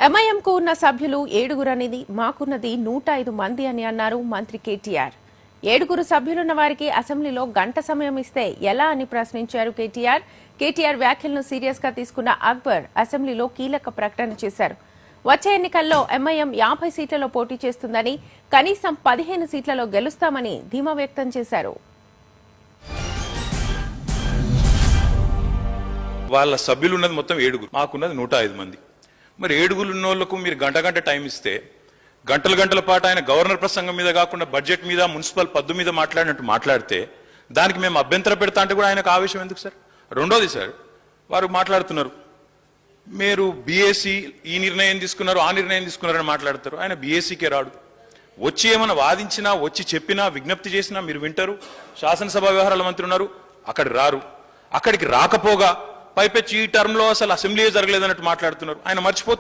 ఎంఐఎంకు ఉన్న సభ్యులు 7 మాకున్నది 105 మంది అని అన్నారు మంత్రి కేటీఆర్. 7 సభ్యులున్న వారికి అసెంబ్లీలో గంట సమయం ఇస్తే ఎలా అని ప్రశ్నించారు కేటీఆర్. కేటీఆర్ వ్యాఖ్యలను సీరియస్ గా తీసుకున్న అక్బర్ అసెంబ్లీలో కీలక ప్రకటన చేశారు. వచ్చే ఎన్నికల్లో ఎంఐఎం 50 సీట్లలో పోటీ చేస్తుందని, కనీసం 15 సీట్లలో గెలుస్తామని ధీమా వ్యక్తం చేశారు. వాళ్ళ సభ్యులు ఉన్నది మొత్తం 7, మాకున్నది 105 మంది. మరి 7 ఉన్న వాళ్ళకు మీరు గంట టైం ఇస్తే గంటల పాటు ఆయన గవర్నర్ ప్రసంగం మీద కాకుండా బడ్జెట్ మీద, మున్సిపల్ పద్దు మీద మాట్లాడినట్టు మాట్లాడితే దానికి మేము అభ్యంతరం పెడతా అంటే కూడా ఆయనకు ఆవేశం ఎందుకు సార్? రెండోది సార్, వారు మాట్లాడుతున్నారు మీరు బీఏసీ ఈ నిర్ణయం తీసుకున్నారు, ఆ నిర్ణయం తీసుకున్నారని మాట్లాడతారు. ఆయన బీఏసీకే రాడు. వచ్చి ఏమైనా వాదించినా, వచ్చి చెప్పినా, విజ్ఞప్తి చేసినా మీరు వింటారు. శాసనసభ వ్యవహారాల మంత్రి ఉన్నారు, అక్కడికి రారు. అక్కడికి రాకపోగా పైపెచ్చి ఈ టర్మ్ లో అసలు అసెంబ్లీ జరగలేదన్నట్టు మాట్లాడుతున్నారు. ఆయన మర్చిపోతున్నారు.